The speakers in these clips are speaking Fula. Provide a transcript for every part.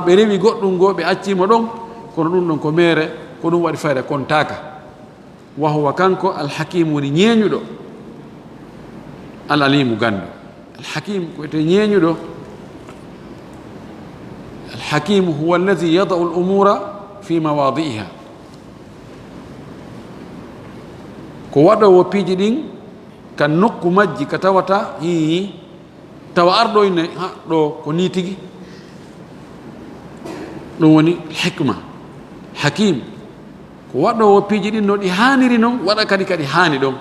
ɓe rewi goɗɗum goo ɓe accimo ɗon kono ɗum ɗon ko mere ko ɗum waɗi fayda kontaka wa huwa kanko alhakim woni ñeeñuɗo alalimu gandu alhakim ko ete ñeeñuɗo alhakimu huwa alladi yadau l umura fi mawadi'iha ko waɗowo piiji ɗin ka nokku majji ka tawata tawa arɗoyne ha ɗo ko ni tigi ɗum woni hikma hakim ko waɗowo piiji ɗin no ɗi haaniri noon waɗa kadi kadi haani ɗon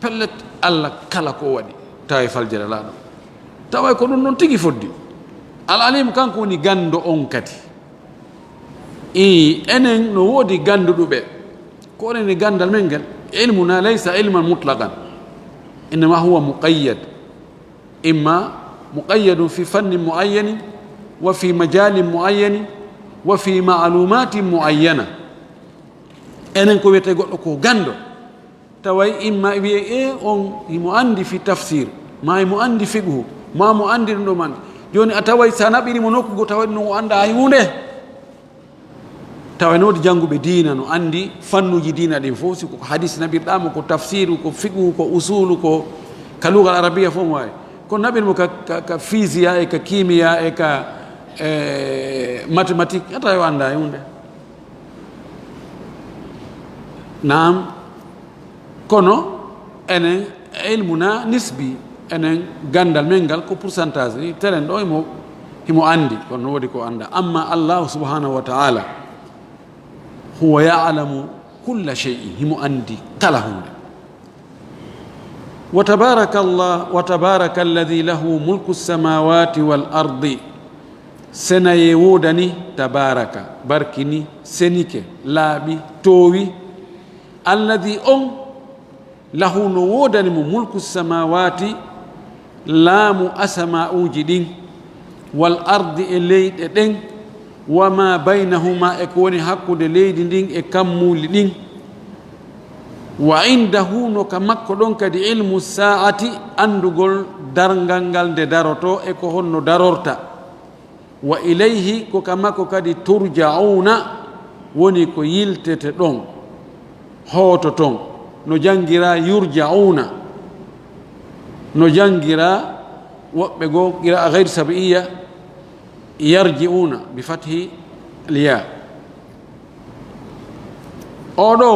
pellet allah kala ko waɗi tawa faljere laaɗo tawa ko ɗum ɗon tigi foddi alalimu kanko woni gando on kadi enen no woodi ganduɗuɓe ko oneni gandal men ngel ilmuna laysa ilman mutlaqan innama huwa muqayyad imma muqayyadun fi fannin muayyanin wa fi majalin muayyanin wa fi ma'lumatin muayyana enen ko wiyete goɗɗo ko gando taway imma wiye on imo andi fi tafsir ma imo andi fiqhu ma mo andi ɗum ɗo man joni a taway sa naɓirimo nokkugo taway no o anda hay hunde tawa noodi jannguɓe diina no andi fannuji diina ɗin fof siko hadis nabirɗamo ko tafsiru ko fiqhu ko usulu ko ka lugal arabia fof mo wawi kono naɓirimo ka physia e ka kimia e ka mathématique a tawa o anda hunde naam kono enen ilmuna nisbi enen gandal men ngal ko pourcentage ni telen ɗo himo andi kono no woodi ko anda amma allahu subhanahu wa taala huwa ya'lamu kulla shay'in himo andi kala hunde wa tabaraka alladhi lahu mulku samawati wal ardi senaye wodani tabaraka barkini senike laaɓi toowi alladhi on lahu no wodani mo mulku samawati laamu asama'uji ɗin wal ardi e leyɗe ɗen wama baynahuma e ko woni hakkude leydi ndin e kammuli ɗin wa indahu no ka makko ɗon kadi ilmu sa'ati andugol dargal ngal nde daroto e ko honno darorta wa ilayhi ko ka makko kadi turja'una woni ko yiltete ɗon hooto ton no jangira yurja'una no jangira woɓɓe goo qira'a gayre sab'iyya yarji'una bi fathi liya oɗo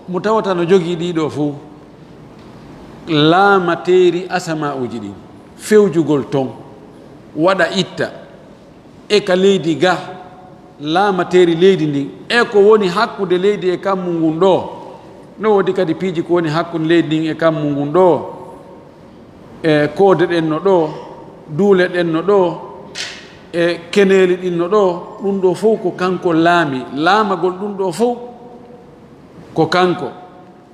mo tawata no jogii ɗiɗo fof laamateeri asama'uji ɗin fewjugol ton waɗa itta e ka leydi ga laamateeri leydi ndin e ko woni hakkude leydi e kammu ngun ɗo no woodi kadi piiji ko woni hakkude leydi ndin e kammu ngun ɗo e koode ɗen no ɗo duule ɗen no ɗo e keneeli ɗin no ɗo ɗum ɗo fof ko kanko laami laamagol ɗum ɗo fof ko kanko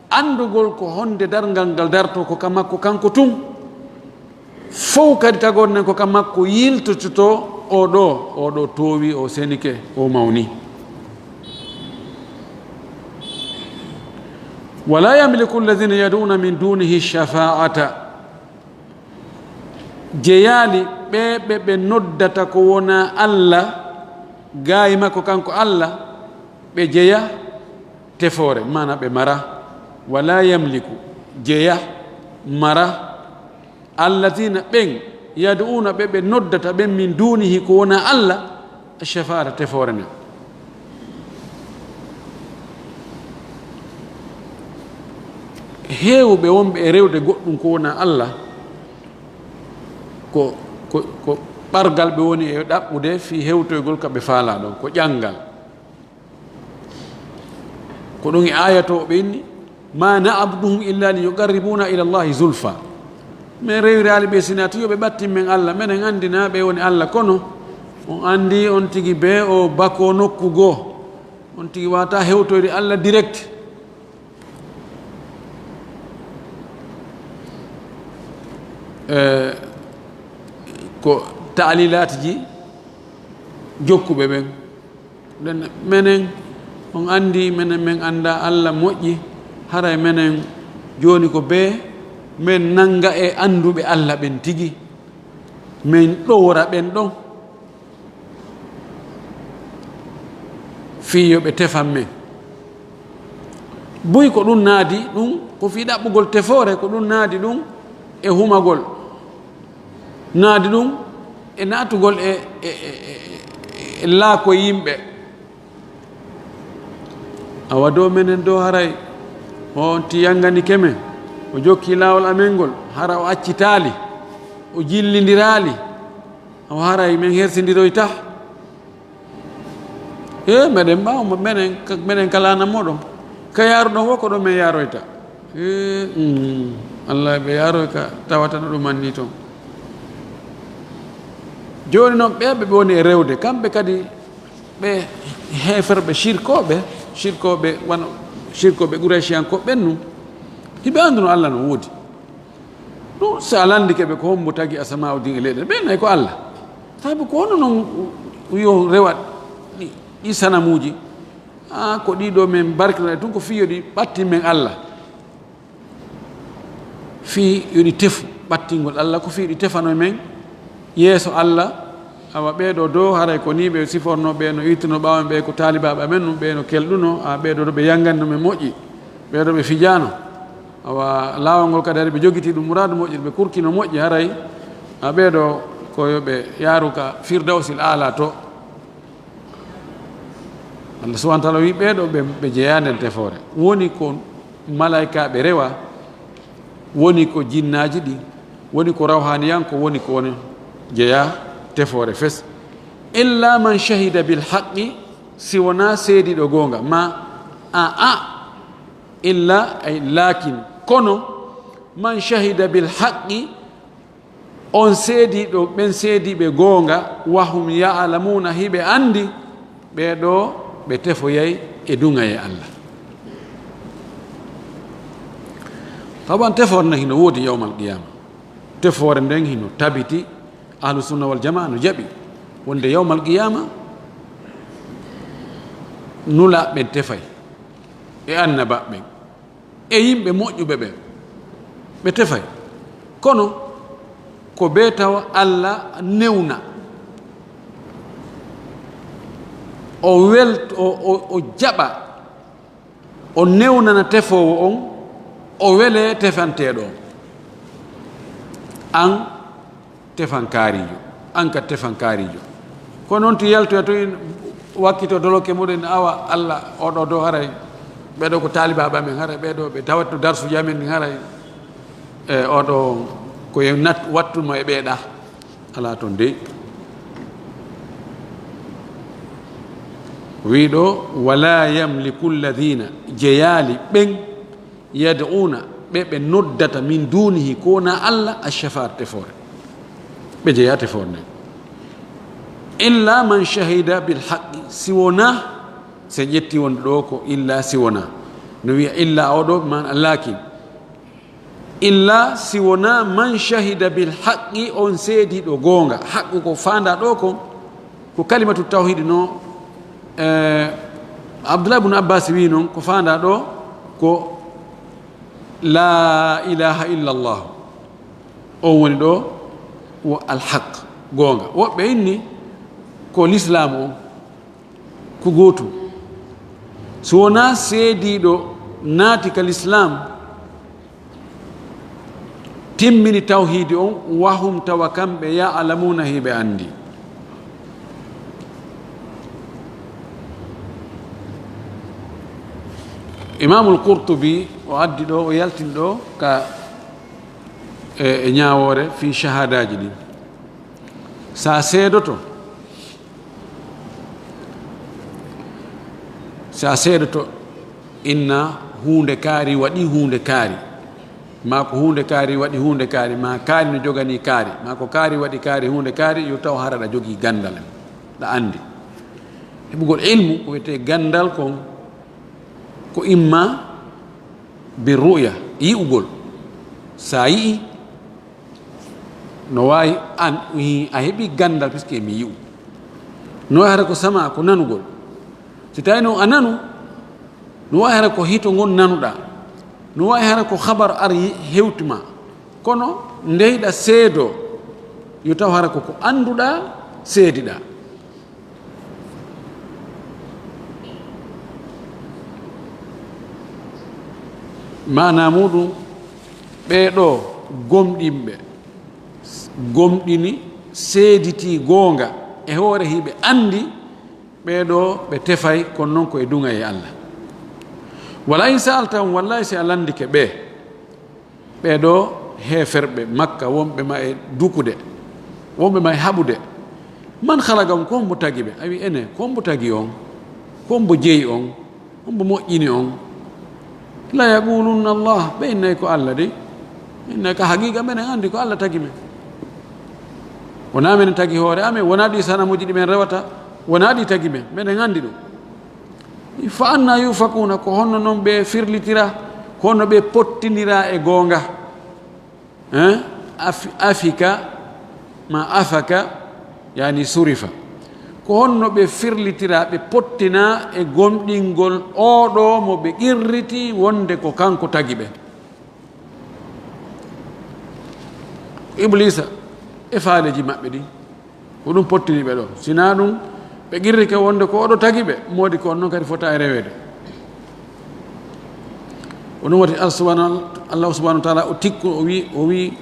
andugol ko honde dargal ngal darto ko ka makko kanko tun fof kadi tagornen ko ka makko yiltototo oɗo toowi o senike o mawni wala yamliku alladhina yad'una min dunihi shafa'ata jeyaali ɓe noddata ko wona allah gaayi makko kanko allah ɓe jeya tefoore mana ɓe mara wala yamliku jeya mara alladina ɓen yad'una ɓe noddata ɓen min dunihi ko wona allah shafa'ata tefoore men heewɓe wonɓe e rewde goɗɗum ko wona allah ko ɓargal ɓe woni e ɗaɓɓude fi hewtoygol ka ɓe faala ɗon ko ƴangal ko ɗum e aya to ɓe inni ma na'buduhum illa li yuqarribuna ila allahi zulfa min rewiraali ɓe sinati yo ɓe ɓattin men allah minen andina ɓe woni allah kono on andi on tigi be o bako nokku goo on tigi wata hewtoyde allah direct ko taalilaati ji jokkuɓe ɓen menen on andi menen min anda allah moƴƴi haray menen joni ko be min nanga e anduɓe allah ɓen tigi min ɗowra ɓen ɗon fiyo ɓe tefan men buy ko ɗum naadi ɗum ko fi ɗaɓɓugol tefoore ko ɗum naadi ɗum e humagol naadi ɗum e naatugol e laako yimɓe awa dow menen dow haray on tiyangani kemen o jokki laawol amen ngol hara o accitaali o jillindiraali o haray min hersidiroyta meɗen ɓaw menen kalana moɗon ka yaruɗon wo ko ɗon min yaroyta allah ɓe yaroy ka tawata no ɗum anni toon joni noon ɓeɓe woni e rewde kamɓe kadi ɓe heferɓe shirkoɓe wano shirkoɓe Quraysiyankoɓe ɓennu hiɓe anduno allah no woodi ɗum so a landikeɓe ko hombo tagi asama udin e leyɗe ɓe nayi ko allah tabi ko hono noon yo rewat ɗi sanamuji ko ɗiɗo men barkinoɗe tun ko fi yoɗi ɓattin men allah fi yoɗi tefu ɓattingol allah ko fi ɗi tefano men yeeso allah awa ɓeeɗo dow haray ko ni ɓe siforno ɓe no ittino ɓawen ɓe ko talibaɓe amen num ɓe no kelɗuno ɓeeɗo ɗo ɓe yanganno men moƴƴi ɓeeɗo ɓe fijano awa laawol ngol kadi ɓe jogiti ɗum muradu moƴƴi ɓe kurkino moƴƴi haray ɓeeɗo koyoɓe yaaru ka firdawsil ala to allah subahana taala wi ɓeeɗo ɓe jeeya nden tefoore woni ko malaikaɓe rewa woni ko jinnaji ɗi woni ko rawhaniyanko woni ko woni jeeya tefoore fes illa man shahida bil haqqi si wona seediɗo goonga ma illa ay lakin kono man shahida bil haqqi on seediɗo ɓen seediɓe goonga wahum ya'lamuna hiɓe andi ɓeeɗo ɓe tefoyay e duŋaye allah taban tefoore nden hino woodi yawmal qiyama tefoore nden hino tabiti ahlu sunna wal jamaa no jaɓi wonde yawmal qiyama nula ɓen tefay e annaba ɓen e yimɓe moƴƴuɓe ɓen ɓe tefay kono ko be tawa allah newna o jaɓa o newnana tefowo on o wele tefanteɗo on an tefankarijo an ka tefankarijo ko noon to yaltoya to wakkito doloke muɗen awa allah oɗo dow haray ɓeɗo ko talibaɓe amen haray ɓeɗo ɓe tawatno darsuji amen ɗin haray oɗo koye wattumo e ɓeeɗa ala toon dey wiɗo wala yamliku alladina jeyaali ɓen yad'una ɓe noddata min dunihi ko wona allah alshafat tefoore ɓe jeeya tefoore nden illa man shahida bilhaqi si wona se ƴetti wonde ɗo ko illa si wona no wiya illa oɗo man lakin illa si wona man shahida bilhaqi on seediɗo goonga haqqu ko fanda ɗo ko kalimatu tawhid no abdoulah ibnu abbas wi noon ko fanda ɗo ko la ilaha illa allah on woni ɗo wo alhaq goonga woɓɓe inni ko l'islam on ko gootum so wona seediɗo naati ka l'islam timmini tawhidi on wahum tawa kamɓe ya'lamuna hiɓe andi imamul qurtubi o addi ɗo o yaltin ɗo ka e ñawoore fi shahadaji ɗin sa seedoto inna hunde kaari waɗi hunde kaari ma ko hunde kaari waɗi hunde kaari ma kaari no jogani kaari ma ko kaari waɗi kaari hunde kaari yo taw hara ɗa jogii gandal en ɗa andi heɓugol ilmu ko wiyete gandal kon ko imma bi ruya yi'ugol sa yi'i no wawi an a heɓi gandal puisque mi yi'u no wawi hara ko sama ko nanugol si tawi noon a nanu no wawi hara ko hito ngon nanuɗa no wawi hara ko habar ar hewtuma kono ndeyɗa seedo yo taw hara koko annduɗa seediɗa mana muɗum ɓeɗo gomɗinɓe gomɗini seediti goonga e hoore hiɓe andi ɓeɗo ɓe tefay kono noon koye duŋa e Allah wala in sa'altahum wallahi si a landike ɓeɗo heferɓe makka wonɓe ma e dukude wonɓe ma e haɓude man halagam ko mbo tagi ɓe a wi ene ko mbo tagi on ko mbo jeeyi on ko mbo moƴƴini on la yaqulunna Allah ɓe innayi ko Allah de innayi ka haqiqa ɓenen andi ko Allah tagi men wona men tagi hoore amen wona ɗi sanamuji ɗi men rewata wona ɗi tagi men minen andi ɗum fa anna yufakuna ko honno noon ɓe firlitira ko honno ɓe pottidira e goonga afika ma afaka yani surifa ko honno ɓe firlitira ɓe pottina e gomɗingol oɗo mo ɓe qirriti wonde ko kanko tagi ɓe iblisa e faaleji maɓɓe ɗi ko ɗum pottini ɓe ɗo sina ɗum ɓe qirrike wonde ko oɗo tagi ɓe moodi ko on noon kadi fota e rewede o ɗum wati allahu subahanahu wa taala o tikku o wi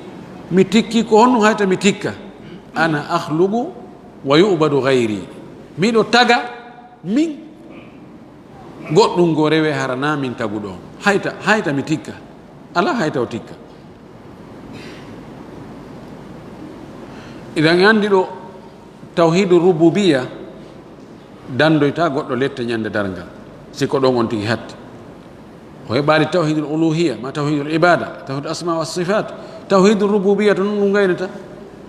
mi tikki ko honɗum hayta mi tikka ana ahlugu wa yubadu gayri miɗo taga min goɗɗum ngo rewe harana min taguɗo hayta mi tikka ala hayta o tikka idan andi ɗo tawhidu rububiya dandoyta goɗɗo lette ñande dargal siko ɗon on tigi hatti o heɓani tawhidul uluhiya ma tawhidul ibada tawhid asma wa sifat tawhidul rububiya to non ɗum gaynata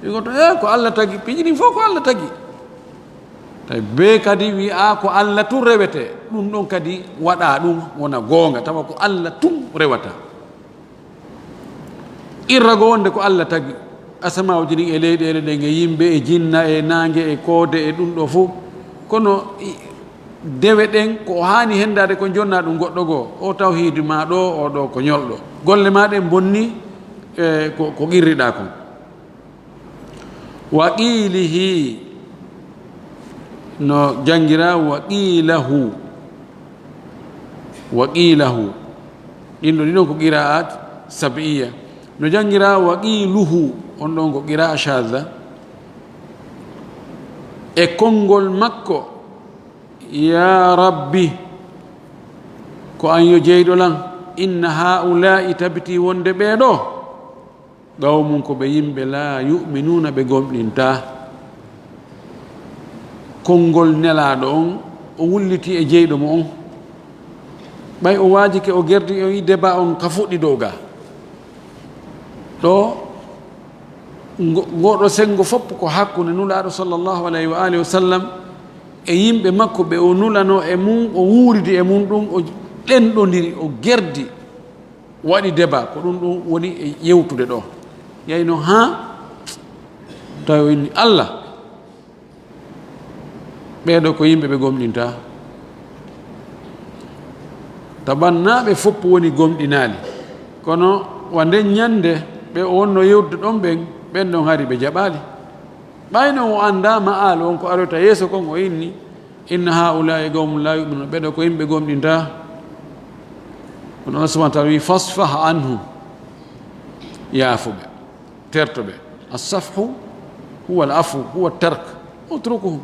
wigoto ko Allah tagi piiji ɗin fof ko Allah tagi tawi be kadi wi a ko Allah tun rewete ɗum ɗon kadi waɗa ɗum wona goonga tawa ko Allah tun rewata irrago wonde ko Allah tagi asamawji ɗin e leyɗele ɗen e yimɓe e jinna e nangue e koode e ɗum ɗo fof kono dewe ɗen ko hani hendade ko jonna ɗum goɗɗo goo o tawhidu ma ɗo oɗo ko ñolɗo golle ma ɗen bonni ko qirriɗa kon wa qilihi no jangira wa qilahu ɗinɗon ko qira'at sab'iya no jangira wa qiluhu on ɗon ko qira'a shadha e konngol makko ya rabbi ko an yo jeyɗo lan inna haula'i tabiti wonde ɓeeɗo qawmum ko ɓe yimɓe la yu'minuna ɓe gomɗinta konngol nelaɗo on o wulliti e jeyɗo mo on ɓay o waajike o gerdi o yi débat on ka fuɗɗi dow ga ɗo ngoɗo sengo fopp ko hakkunde nulaɗo sallllahu alayhi wa alihi wa sallam e yimɓe makko ɓe o nulano e mum o wuuridi e mum ɗum o ɗenɗodiri o gerdi waɗi débat ko ɗum ɗum woni e yewtude ɗo yayno ha tawi o inni Allah ɓeeɗo ko yimɓe ɓe gomɗinta tabannaɓe fopp woni gomɗinali kono wande ñande ɓe o wonno yewtude ɗon ɓen ɗon hari ɓe jaɓali ɓayno o anda ma'al on ko arota yeeso kon o inni inna haulai qawmun la yu'minun ɓeɗo ko yimɓe gomɗinta kono Allah subahana taala wi fasfah anhum yaafuɓe tertoɓe assafhu huwa al afu huwa tark utrukuhum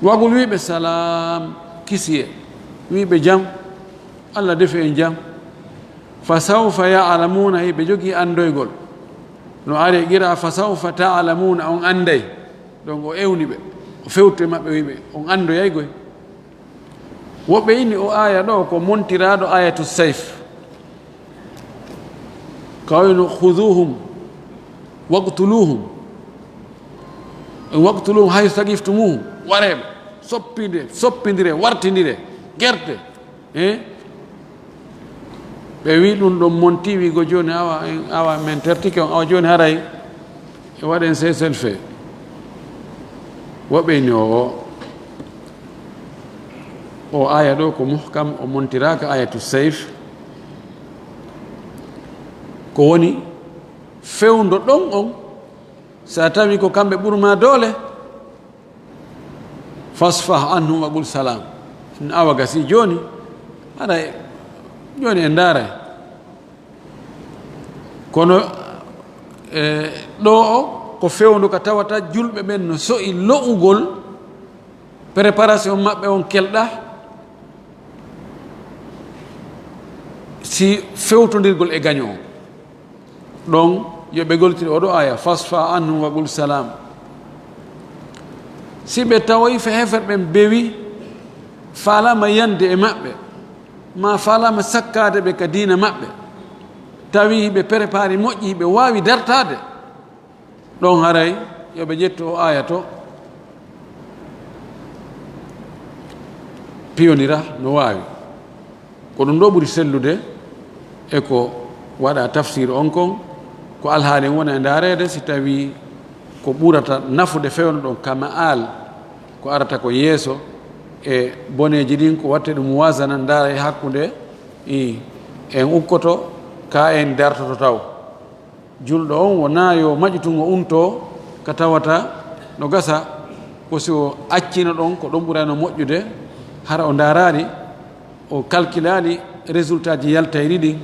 wagol wiɓe salam kisiye wiɓe jam Allah defe en jam fa sawfa ya'lamuna hiɓe jogui andoygol no ari qira fa sawfa ta'lamuna on anday donc o ewni ɓe o fewte maɓɓe wiɓe on andoyay goy woɓɓe inni o aya ɗo ko montiraɗo ayatu sayf kawino khuduhum waqtuluhum haythu taqiftumuhum wareɓe soppidire wartidire gerte ɓe wi ɗum ɗon monti wigo joni awa men tertike on awa joni haray e waɗen sesel fe woɓɓe ni o aya ɗo ko muhkam o montiraka ayatu sayf ko woni fewndo ɗon on sa tawi ko kamɓe ɓurma doole fasfah anhum wa qul salam awa gasi joni haɗa joni e ndaaray kono ɗo o ko fewndu ka tawata julɓe ɓen no so'i lo'ugol préparation maɓɓe on kelɗa si fewtodirgol e gaño o ɗon yoɓe goltiri oɗo aya fasfa anhum wa qul salam si ɓe tawoyi fe hefere ɓen bewi falama yande e maɓɓe ma falama sakkade ɓe ka diina maɓɓe tawi ɓe préparé moƴƴi ɓe wawi dartade ɗon haray yoɓe ƴetto o aya to piyonira no wawi ko ɗum ɗo ɓuuri sellude e ko waɗa tafsir on kon ko alhaali wona e darede si tawi ko ɓurata nafude fewno ɗon kama al ko arata ko yeeso e boneji ɗin ko watte ɗum wasana dara e hakkude en ukkoto ka en dartoto taw julɗo on wona yo maƴutungo unto ka tawata no gasa ko si o accino ɗon ko ɗon ɓurano moƴƴude hara o darani o calculali résultat ji yaltayri ɗin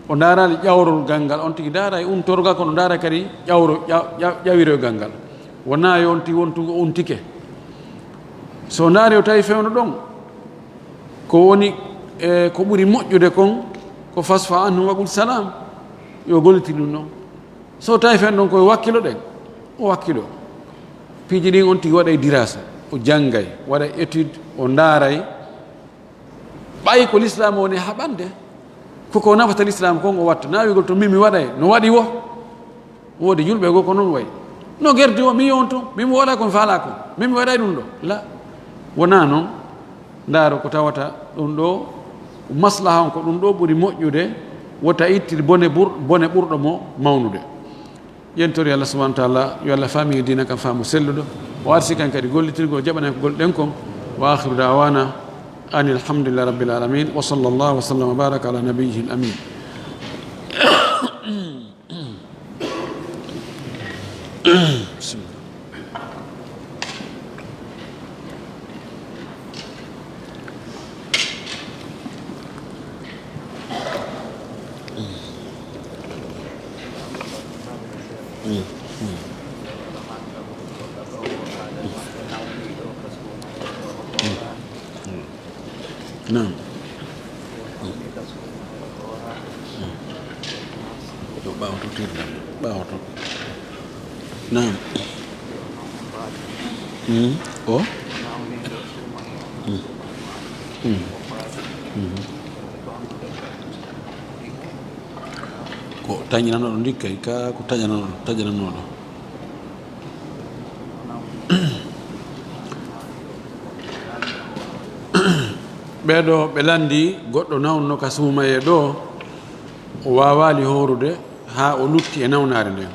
o darali ƴawrolgal ngal on tigi dara e untorgal kono dara kadi ƴawiroygal ngal wona yo on tigi wontugo untike so daari o tawi fewno ɗon ko woni ko ɓuri moƴƴude kon ko fasfa anhum wa qul salam yo gollitiri ɗum ɗon so tawi fen ɗon koye wakkilo ɗen o wakkilo piiji ɗin on tigi waɗay dirasa o janggay waɗa étude o daaray ɓayi ko l'islam woni haɓande koko nafata l'islam kon o watta nawigol to min mi waɗay no waɗi wo woodi julɓe goo ko noon wayi no gerdi o mi yon to min mi waɗa kon faala kon min mi waɗay ɗum ɗo la wona noon ndaaro ko tawata ɗum ɗo maslaha on ko ɗum ɗo ɓuri moƴƴude wota ittiri bone ɓurɗo mo mawnude yentori allah subahana wa taala yo allah faami dina kam faamu selluɗo o arsi kan kadi gollitirgo jaɓanen ko golɗen kon wa akhiru dawana an alhamdulillah rabbil alamin wa sallallahu wa sallam wa baraka ala nabiyyihi al amin نعم نعم oh ko tañinanoɗo ndikkay ka ko taƴananoɗo ɓeɗo ɓe landi goɗɗo nawno ka suumaye ɗo o wawali horude ha o lutti e nawnare nden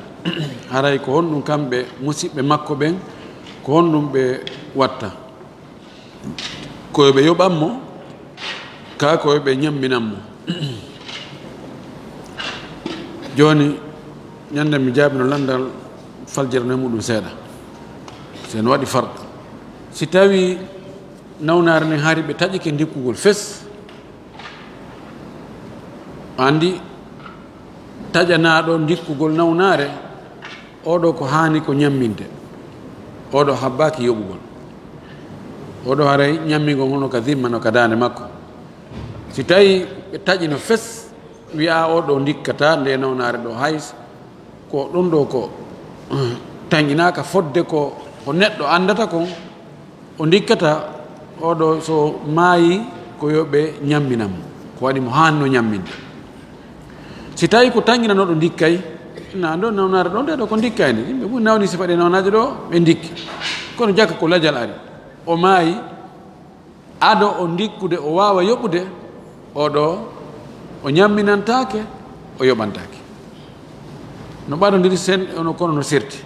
haray ko honɗum kamɓe musidɓe makko ɓen ko honɗum ɓe watta koyeɓe yoɓanmo ka koyeɓe ñamminanmo joni ñande mi jaabino landal faljere muɗum seeɗa sen waɗi farɗa si tawi nawnare nden haari ɓe taƴike ndikkugol fes andi taƴanaɗo ndikkugol nawnare oɗo ko hani ko ñamminde oɗo habbaki yoɓugol oɗo haray ñammigol ngono ka zimmano ka dande makko si tawi ɓe taƴino fes wiya oɗo ndikkata nde nawnare ɗo hays ko ɗum ɗo ko tañinaka fodde ko neɗɗo andata kon o ndikkata oɗo so maayi ko yoɓe ñamminamo ko waɗi mo hanno ñamminde si tawi ko tañinanoɗo ndikkay na ɗo nawnare ɗo nde ɗo ko ndikkayde yimɓe ɓuri nawni sifaɗe nawnaje ɗo ɓe ndikki kono jakka ko ladial ari o maayi ado o ndikkude o wawa yoɓude oɗo o ñamminantake o yoɓantake no ɓaɗodiri sen ono kono no serti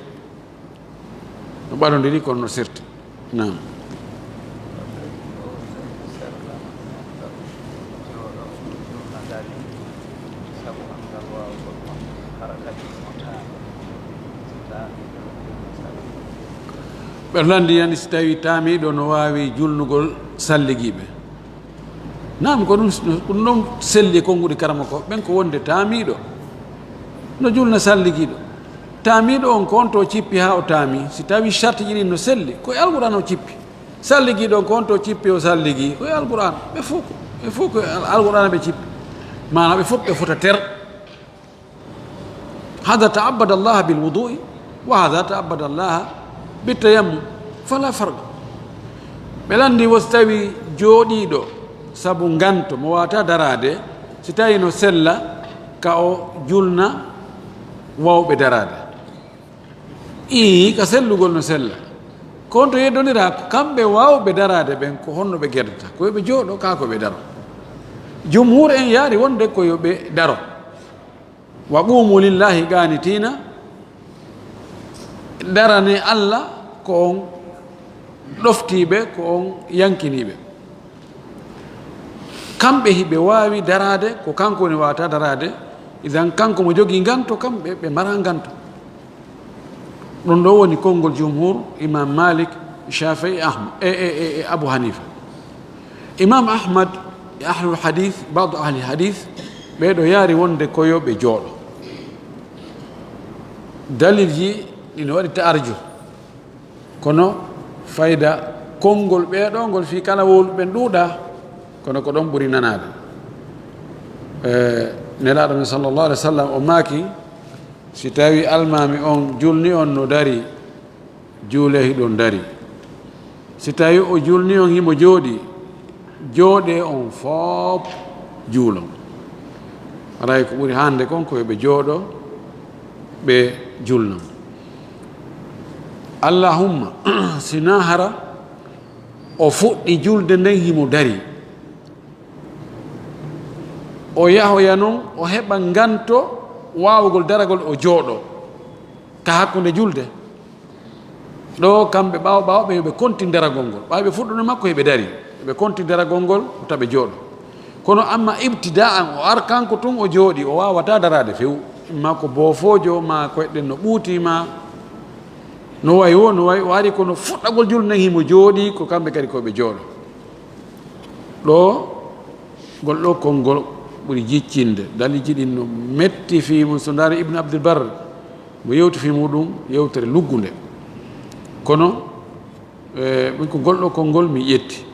no ɓaɗodiri kono no serti nam ɓe landi yani si tawi taamiɗo no wawi julnugol salliguiɓe nam ko ɗum ɗon selli konguɗi karama ko ɓen ko wonde taamiɗo no julna salligiɗo taamiɗo on ko on to cippi ha o taami si tawi charte ji ɗin no selli koye alquran o cippi salligiɗo on ko on to cippi o salligi koye alquran ɓe fof ko alquran ɓe cippi mana ɓe fof ɓe fota ter hada taabada allaha bilwudui wa hada taabada allaha bitayammum fala farqa ɓe landi wo so tawi jooɗiɗo sabu nganto mo wawata darade si tawi no sella ka o julna wawɓe darade ka sellugol no sella ko on to yeddodira kamɓe wawɓe darade ɓen ko honno ɓe guerdata ko yoɓe jooɗo ka ko ɓe daro jumhur en yaari wonde ko yoɓe daro wa qumu lillahi qanitina darane allah ko on ɗoftiɓe ko on yankiniɓe kamɓe hiɓe wawi darade ko kanko woni wawata darade idan kanko mo jogui ganto kamɓe ɓe mara ganto ɗum ɗo woni konngol jumhur imam malik shafii ahmad abou hanifa imam ahmad e ahlul hadith badu ahli hadith ɓeɗo yaari wonde koyoɓe jooɗo dalil ji ɗino waɗi taarjur kono fayda konngol ɓeɗo ngol fi kala woluɓen ɗuuɗa kono ko ɗon ɓuri nanade nelaɗo men sallllahu alih w sallam o maaki si tawi almami on julni on no dari juule hiɗon dari si tawi o julni on himo jooɗi jooɗe on fof juulon aray ko ɓuri hande kon ko yoɓe jooɗo ɓe julnon allahumma sina hara o fuɗɗi julde nden himo dari o yahoya noon o heɓa nganto wawugol daragol o jooɗo ka hakkude julde ɗo kamɓe ɓawɓe yoɓe konti daragol ngol ɓawi ɓe fuɗɗuno makko heɓe dari ɓe konti daragol ngol taɓe jooɗo kono amma ibtida'an o ar kanko tun o jooɗi o wawata darade few ma ko boofojo ma koyɗen no ɓuuti ma no wayi wo no wayi o ari kono fuɗɗagol julde nden himo jooɗi ko kamɓe kadi koɓe jooɗo ɗo ngol ɗo konngol ɓuri jiccinde daliji ɗin no metti fi mum so ndaari ibne abdilbar mo yewti fi muɗum yewtere luggunde kono min ko golɗo konngol mi ƴetti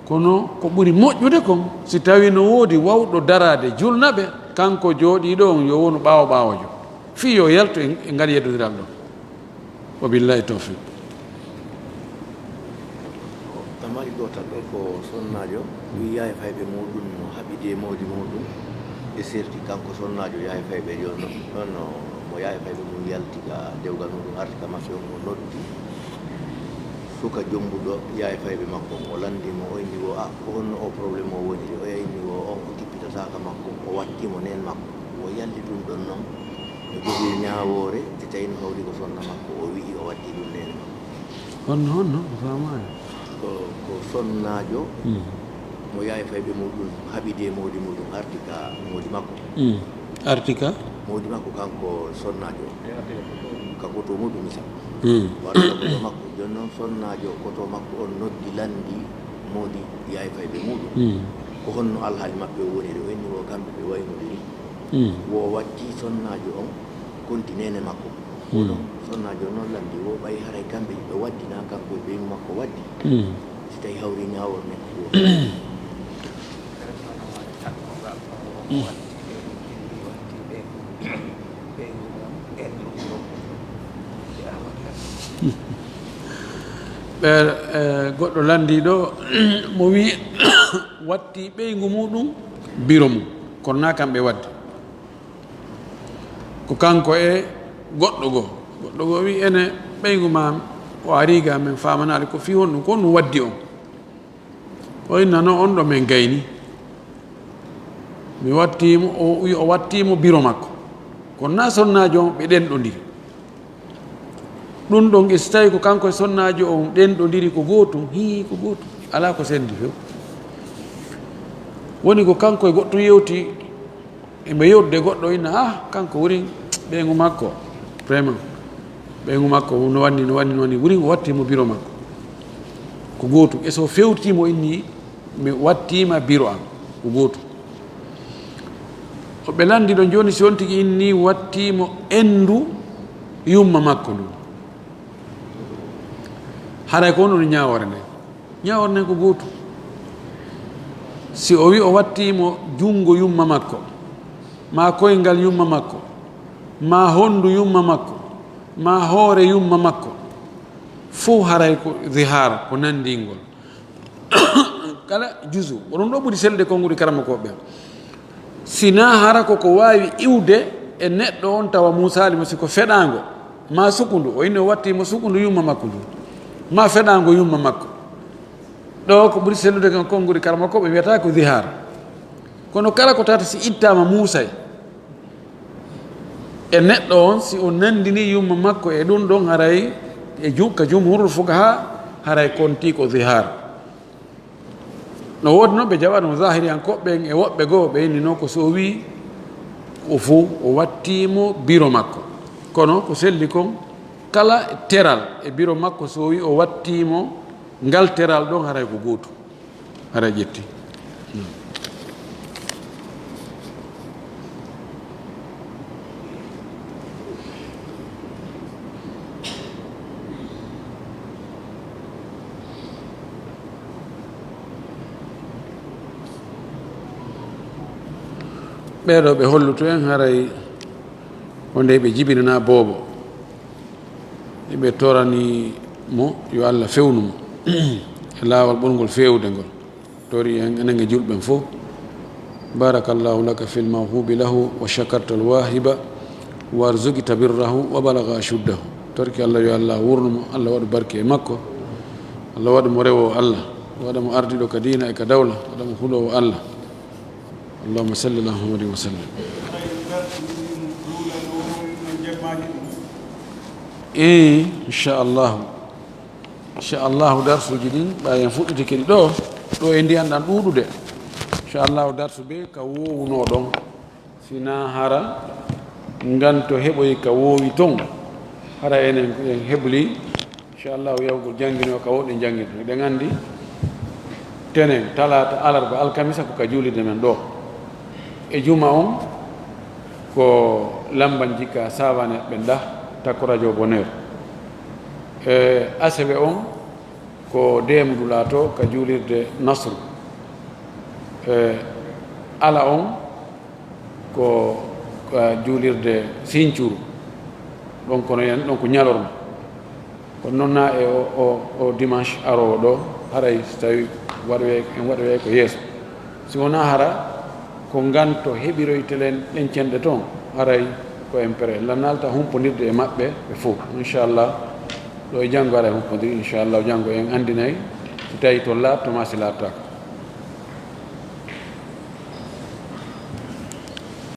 kono ko ɓuri moƴƴude kon si tawi no woodi wawɗo darade julnaɓe kanko jooɗiɗo on yo wonu ɓaawo ɓaawojo fi yo yalto e ngari yeddodiral ɗon wa billahi tawfiq tamari ɗo tan ɗo ko sonnajo wi yaha fayɓe muɗum no haɓide mawdi muɗum e serti kanko sonnajo yaha fayɓe jonno ɗon mo yaha fayɓe mum yalti ka dewgal muɗum arti ka mafion o noddi suka jombuɗo yaha fayɓe makko o landimo o inni wo ko honno o probléme o woni o inni wo on ko tippitataka makko o wattimo nen makko o yalli ɗum ɗon noon o jogii ñawore te tawi no hawri ko sonna makko o wi'i o watti ɗum nene makko honno famani ko sonnajo mo yaha fayɓe muɗum haɓide mawdi muɗum arti ka mawdi makko artika mawdi makko kanko sonnajo ka koto muɗum misa waɗa koto makko joni noon sonnajo koto makko on noddi landi mawdi yaha fayɓe muɗum ko honno alhaali maɓɓe o woniri o inni wo kamɓe ɓe waynodiri wo watti sonnajo on konti nene makko oɗon sonnajo noon landi wo ɓayi haray kamɓe ɓe waddina kanko e ɓeymu makko waddi si tawi hawri ñawor nekko wo ɓe goɗɗo landiɗo mo wi watti ɓeygu muɗum biro mum kono na kamɓe wadde ko kanko e goɗɗo goo wi ene ɓeygu ma o ariga men famanade ko fi honɗum ko honɗum waddi on o inna noon on ɗo min gayni mi wattimo o wi o wattimo biro makko kono na sonnajo on ɓe ɗenɗodiri ɗum ɗon so tawi ko kanko e sonnajo on ɗenɗodiri ko gootum ko gootum ala ko sendi few woni ko kanko e goɗɗo yewti eɓe yewtude goɗɗo inna kanko wuri ɓeygu makko vraiment ɓeygu makko no wanni wuri o wattimo biro makko ko gootum e so fewtimo inni mi wattima biro am ko gootum o ɓe lanndi ɗo jooni si on tigi inni wattiimo enndu yumma makko ndu haray ko wonɗo ñaawore nden ko gootu si o wi o wattiimo junngo yumma makko ma koyngal yumma makko ma honndu yumma makko ma hoore yumma makko fof haray ko zihar ko nanndingol kala jusu oɗon ɗo ɓuri selde konnguɗi karama koɓe sina hara koko waawi iwde e neɗɗo on tawa musalima siko feɗango ma sukundu o inni o wattimo sukundu yumma makko ndu ma feɗango yumma makko ɗo ko ɓuri sellude kan konnguɗi karama koɓe wiyata ko zihar kono kala ko tata si ittama muusay e neɗɗo on si o nandini yumma makko e ɗum ɗon haray e ka jumhurul fukaha haray konti ko zihar no woodi noon ɓe jaɓa ɗum zahiri an koɓɓen e woɓɓe goo ɓe innino ko so wi o fo o wattimo biro makko kono ko selli kon kala teral e biro makko so wi o wattimo ngal teral ɗon haray ko gootu haray ƴetti ɓeeɗo ɓe holluto en haray wonde ɓe jibinana boobo eɓe torani mo yo Allah fewnu mo e laawol ɓurgol fewde ngol tori en enen e julɓen fof barakallahu laka fil mawhubi lahu wa shakarta al wahiba warzugita birrahu wa balaga ashuddahu torki Allah yo Allah wurnu mo Allah waɗa barke e makko Allah waɗa mo rewo Allah waɗa mo ardiɗo ka diina e ka dawla waɗa mo hulowo Allah اللهم صل على محمد وسلم ان شاء الله darsuji ɗin ɓayen fuɗɗiti kedi ɗo e ndiyan ɗan ɗuɗude inchallahu darsu ɓe ka wowuno ɗon sina hara ngan to heɓoy ka wowi ton hara enen en heɓli inchallahu yawgol jangguino ka woɗɗe jangguino ɗen andi tenen talata alarba alkamisa ko ka juulide men ɗo e juma on ko lamban jikka savane ɓenda takko radio bonheur e aseɓe on ko demdu laato ka juulirde nasru e ala on ko juulirde sincuru ɗon kono yen ɗon ko ñalorma kono noon na e o dimanche arowo ɗo haray so tawi en waɗowe ko yeeso si wona hara ko nganto heɓiroytelen ɗen cenɗe toon haray ko en pré lannalta humpodirde e maɓɓe ɓe fof inchallah ɗo e janngo ara humpodiri inchallah janngo en anndinayi so tawi to laattoma si laattaka